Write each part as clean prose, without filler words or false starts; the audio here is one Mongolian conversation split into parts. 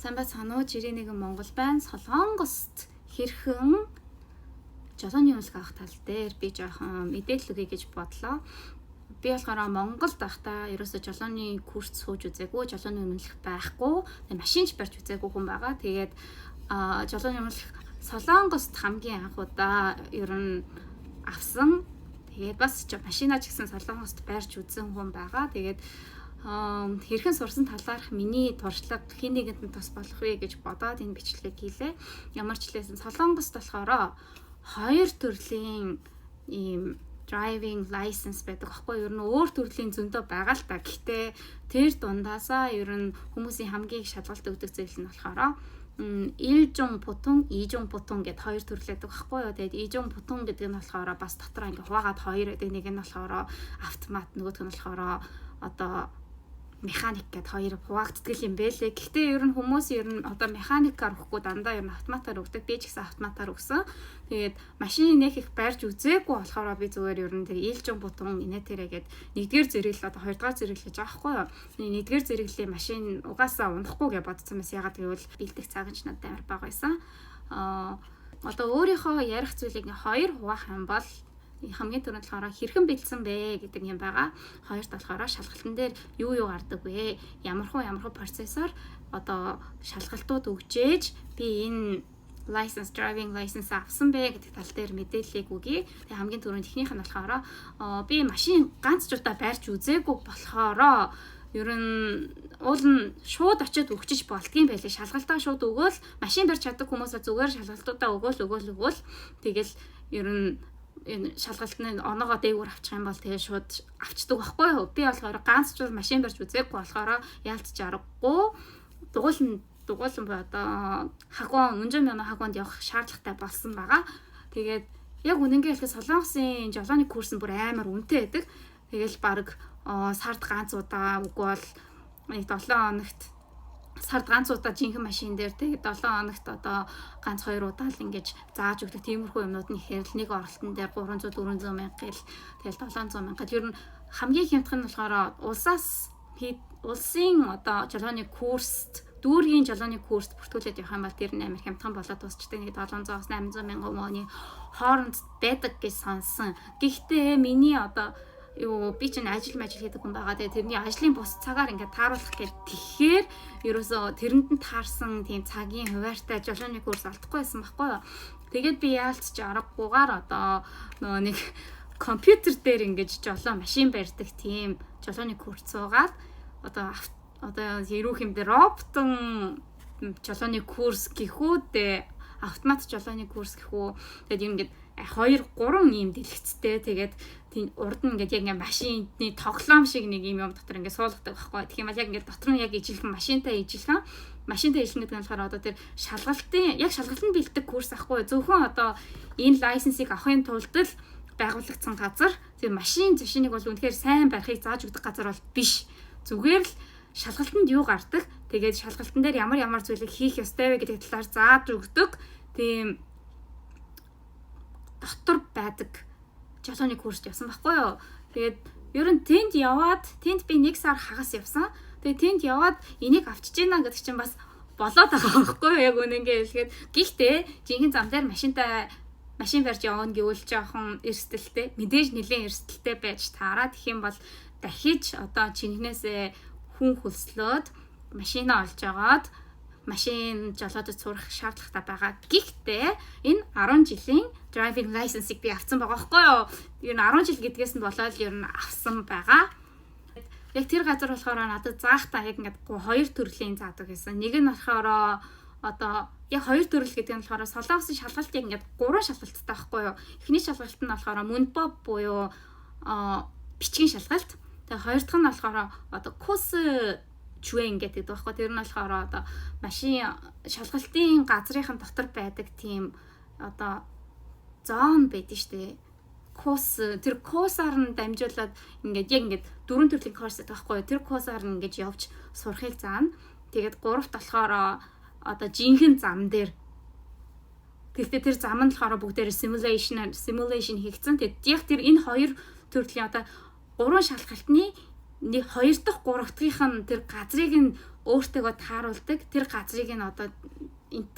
Сайн байцгаана уу? Жирийн нэгэн Монгол байна. Солонгост хэрхэн жолооны үнэлгээ авах тал дээр би жоохон мэдээлэл өгье гэж бодлоо. Би болохоор Монголд байхдаа ерөөсө жолооны курс сууж үзээгүй, жолооны үнэлэх байхгүй, машинч барьж үзээгүй хүн байгаа. Тэгээд жолооны үнэлэх Солонгост хамгийн анх удаа ер нь авсан. Тэгээд бас машинаа ч гэсэн Солонгост барьж үзсэн хүн байгаа. Тэгээд хэрхэн сурсан талаарх миний туршлага хин нэгэнд нь тус болох вэ гэж бодоод энэ бичлэгийг хийлээ. Ямар ч хэлсэн Солонгост болохоор хоёр төрлийн ийм driving license байдаг аахгүй юу? Ер нь өөр төрлийн зөндөө байгаа л та. Гэхдээ тэр дундаасаа ер нь хүмүүсийн хамгийн их шалгалт өгдөг зүйл нь болохоор 일종 보통, 이종 보통 гэд хоёр төрлөөдөг байхгүй юу? Тэгээд 이종 보통 гэдэг нь болохоор бас дотроо ингээ хуваагаад хоёр гэдэг. Нэг нь болохоор автомат, нөгөөх нь болохоор одоо механик гэд хоёр хуваагддаг юм бэлээ. Гэхдээ ер нь хүмүүс ер нь одоо механикаар өгөхгүй дандаа ер нь автоматаар өгдөг. Би ч гэсэн автоматаар өгсөн. Тэгээд машины нэх их барьж үзээгүй болохоор би зүгээр ер нь тэр ээлжин бутон инээтерэ гэд нэгдүгээр зэрэглэл одоо хоёрдугаар зэрэглэл гэж аахгүй юу. Нэгдүгээр зэрэглэлийн машин угаасаа унахгүй гэж бодсон байсан. Ягаад гэвэл бэлдэх цаг нь надад амар бага байсан. Одоо өөрийнхөө ярих зүйлийг хоёр хуваах юм бол хамгийн түрүүнд болохоор хэрхэн бэлдсэн бэ гэдэг юм байгаа. Хоёрт болохоор шалгалтын дээр юу гардаг вэ? Ямар хуу процессор одоо шалгалтууд өгчээж би энэ driving license авсан бэ гэдэг тал дээр мэдээллийг өгье. Тэгээ хамгийн түрүүнд эхнийх нь болохоор би машин ганц ч удаа барьж үзээгүй болохоор ер нь уул нь шууд очиод өгчиж болдгийм байлээ. Шалгалтаа шууд өгөөл машин барьж чаддаг хүмүүсээ зүгээр шалгалтуудаа өгөөл тэгэл ер нь энэ шалгалтны оноогоо дээгүүр авчих юм бол тэгээ шууд авчдаг байхгүй юу? Би болохоор ганц ч машин барьж үзээгүй болохоор яалтч аргагүй дугуулн бай одоо хагуун өнжин мяна хагуунд явах шаардлагатай болсон байгаа. Тэгээд яг үнэнгээ хэлэхэд Солонгосын жолооны курс нь бүр амар үнэтэй байдаг. Тэгэл баг сард ганц удаа үгүй бол нэг 7 хоногт сард ганц удаа жинхэнэ машин дээр тэгээд 7 хоногт одоо ганц 2 удаа л ингэж зааж өгдөг тиймэрхүү юмнууд нь хэрэл нэг оролтон дээр 300 400 мянга гэл тэгэл 700 мянга. Ер нь хамгийн хямдхан нь болохоор улсын одоо жолооны курст дүүргийн жолооны курст бүртгүүлээд явах юм бол тэр нь амар хямдхан болоод дуусчдаг. Нэг 700-аас 800 мянган воны хооронд байдаг гэж сонссон. Гэхдээ миний одоо би чинь ажил хийдэг хүн байгаа. Тэгээ тэрний ажлын бус цагаар ингээд тааруулах гэж тэгэхээр ерөөсөө тэрэнд нь таарсан тийм цагийн хуваартай жолооны курс олдохгүй байсан байхгүй юу. Тэгээд би яалтч аргагүйгээр одоо нөгөө нэг компьютер дээр ингээд жолоо машин барьдаг тийм жолооны курс суугаад одоо ерөөх юм дээр роботон жолооны курс гэхүүдээ автомат жолооны курс гэхүү. Тэгээд юм ингээд 2-3 ийм дэлгэцтэй. Тэгээд тийм урд нь ингээд яг ингээд машины тоглоом шиг нэг юм дотор ингээд суулгадаг байхгүй. Тэгэх юм бол яг ингээд дотор нь яг ижилхэн машинтай ижилхэн гэдэг нь болохоор одоо тэр шалгалтын бэлддэг курс ахгүй. Зөвхөн одоо энэ лайсенсыг авахын тулд л байгуулагдсан газар. Тэр машиныг бол үнэхээр сайн барихыг зааж өгдөг газар бол биш. Зүгээр л шалгалтанд юу гардаг. Тэгээд шалгалтан дээр ямар зүйлийг хийх ёстой вэ гэдэг талаар зааж өгдөг. Тийм дотор байдаг жолооны курст явсан байхгүй юу. Тэгээд ер нь тэнд би 1 сар хагас явсан. Тэгээд тэнд яваад энийг авчиж гинэ гэдэг чинь бас болоод байгаа байхгүй юу. Яг үнэнгээ хэлгээд гэхдээ жинхэнэ зам дээр машин барьж явна гэвэл жоохон эрсдэлтэй, мэдээж нэлээд эрсдэлтэй байж таараа. Тэгэх юм бол дахиж одоо чинхнээсээ хүн хөлслөөд машинаа олж агаад машин жолоодод сурах шаардлагатай байгаа. Гэхдээ энэ 10 жилийн driving license-ыг би авсан байгаа байхгүй юу? Ер нь 10 жил гэдгээс нь болоод ер нь авсан байгаа. Яг тэр газар болохоор надад заахтаа яг ингээд хоёр төрлийн заадаг гэсэн. Нэг нь болохоор одоо яг хоёр төрөл гэдэг нь болохоор Солонгосын шалгалтыг ингээд 3 шалгалттай байхгүй юу? Эхний шалгалт нь болохоор мөнбоб буюу бичгийн шалгалт. Тэгээ хоёр дахь нь болохоор одоо курс чүэн гэдэг байхгүй. Тэр нь болохоор одоо машин шалгалтын газрын дотор байдаг тийм одоо зон байдаг штэ. Тэр курсаар нь дамжуулаад ингээд 4 төрлийн курс байхгүй. Тэр курсаар нь ингэж явж сурахыг заана. Тэгээд 3-т болохоор одоо жинхэнэ зам дээр. Гэхдээ тэр зам нь болохоор бүгдээр simulation хийгдсэн. Тэгээд яг тэр энэ хоёр төрлийн одоо 3 шалгалтны 2 дахь 3 дахьынх нь тэр газрыг нь өөртөөгөө тааруулдаг тэр газрыг нь одоо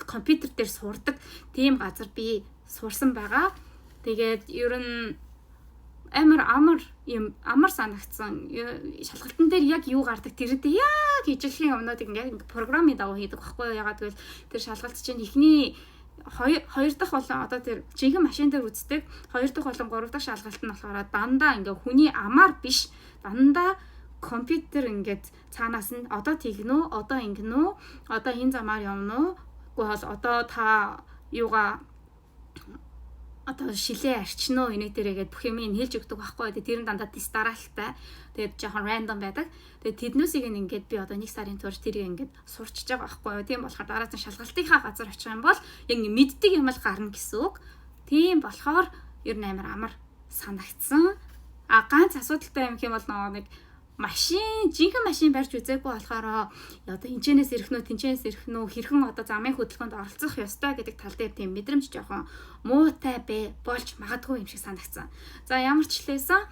компьютер дээр сурдаг тийм газар би сурсан байгаа. Тэгээд ер нь амар санагдсан. Шалгалтын дээр яг юу гардаг тэрдээ яг ижилхэн юмнуудыг ингээд програмын дагуу хийдэг байхгүй юу? Ягаад гэвэл тэр шалгалт чинь эхний 2 дахь болон одоо тэр жинхэнэ машин дээр үздэг 2 дахь болон 3 дахь шалгалт нь болохоор дандаа ингээ хүний амаар биш дандаа компьютер ингээд цаанаас нь одоо тэгнэ үү, одоо ингэнэ үү, одоо энэ замаар явна уу, үгүй бол одоо та юугаа одоо шилээ арчна уу энийг дээрээгээд бүх юм хэлж өгдөг байхгүй. Тэр нь дандаа тест дараалттай. Тэгээд жоохон рандом байдаг. Тэгээд тэднүүсийг ингээд би одоо 1 сарын турш тэрийг ингээд сурчиж байгаа байхгүй. Тийм болохоор дараа нь шалгалтынхаа газар очих юм бол яг мэддэг юм л гарна гэсэн үг. Тийм болохоор ер нь амар санагдсан. Ганц асуудалтай юм хэм бол нэг жинхэнэ машин барьж үзээгүй болохоор одоо энэчнээс ирэх нүү тэнчнээс ирэх нүү хэрхэн одоо замын хөдөлгөөнд оролцох ёстой гэдэг тал дээр тийм мэдрэмж жоохон муутай болж магадгүй юм шиг санагдсан. За ямар ч хэлээсэн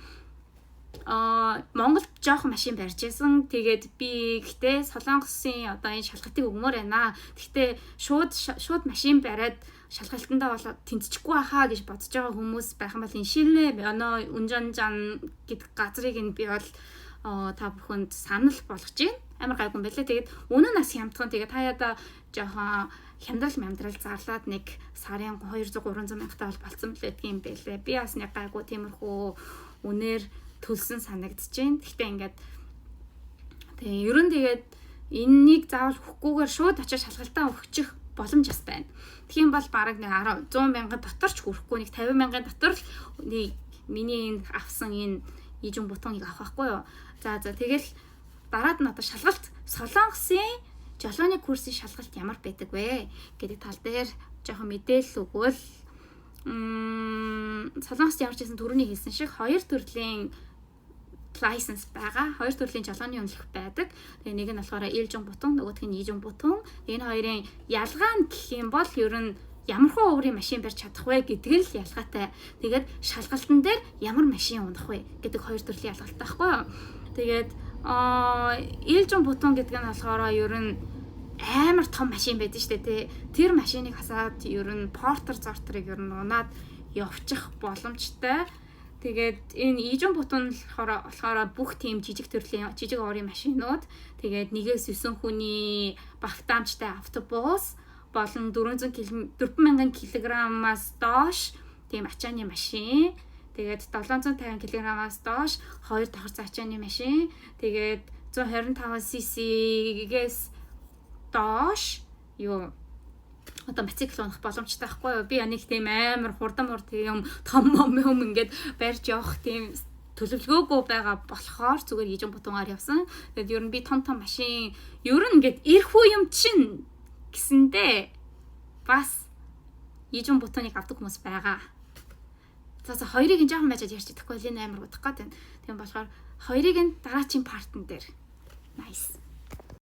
Монголд жоохон машин барьж исэн. Тэгээд би гэхдээ Солонгосын одоо энэ шалгалтыг өгмөр байна. Гэхдээ шууд машин бариад шалгалтандаа бол тэнцчихгүй хаа гэж бодож байгаа хүмүүс байх юм бол энэ шилээ Унжанжан гэдэг газрыг нь би бол та бүхэнд санал болгож байна. Амар гайгүй юм байлаа. Тэгээд үнэн нас хямдхан. Тэгээд хаяада жоохон хямдрал зарлаад нэг сарын 200-300 мянгатаа бол болцсон билээ юм байлээ. Би бас нэг гайгүй тиймэрхүү үнээр төлсөн санагдаж байна. Гэхдээ ингээд ер нь тэгээд энэнийг заавал өгөхгүйгээр шууд очиж шалгалтаа өгчих боломж бас байна. Тэгхийн бол бараг нэг 100 мянган дотор ч хүрэхгүй нэг 50 мянган дотор л миний энэ авсан энэ ижин бутоныг авах байхгүй юу. За тэгэл дараад нь одоо шалгалт Солонгосын жолооны курсын шалгалт ямар байдаг вэ гэдэг тал дээр жоохон мэдээлэл өгвөл Солонгост явж ирсэн түрүүний хэлсэн шиг 2 төрлийн license байгаа. 2 төрлийн жолооны үнэлэх байдаг. Тэгээ нэг нь болохоор ээлжин бутон, нөгөөх нь ижин бутон. Энэ хоёрын ялгаа нь гэх юм бол ер нь ямархуу өөрийн машин барьж чадах вэ гэдэг л ялгаатай. Тэгээд шалгалтын дээр ямар машин унах вэ гэдэг 2 төрлийн ялгаатай байхгүй юу? Тэгээд ээлжин бутон гэдэг нь болохоор ер нь амар том машин байдаг шүү дээ. Тэр машиныг хасаад ер нь портер зортрыг ер нь унаад явчих боломжтой. Тэгээд энэ ижин бутон болохоор бүх тийм жижиг төрлийн жижиг уурын машинууд тэгээд 1-9 хүний багтаамжтай автобус болон 400 кг-аас доош тийм ачааны машин. Тэгээд 750 кг-аас доош 2 давхар ачааны машин. Тэгээд 125 cc-гээс доош одоо мотоцикл унах боломжтой байхгүй юу? Би нэг тийм амар хурдан юм том юм ингээд барьж явах тийм төлөвлөгөөгүй байгаа болохоор зүгээр ижин бутангаар явсан. Тэгээд ер нь би том машин ер нь ингээд ирэх үе юм чинь гэсэндээ бас ижин бутаныг авдаг хүмүүс байгаа. За хоёрыг нь жоохон байжаад ярьчих тэгэхгүй л энэ амар удах гээд байна. Тийм болохоор хоёрыг нь дараачийн партн дээр. Nice.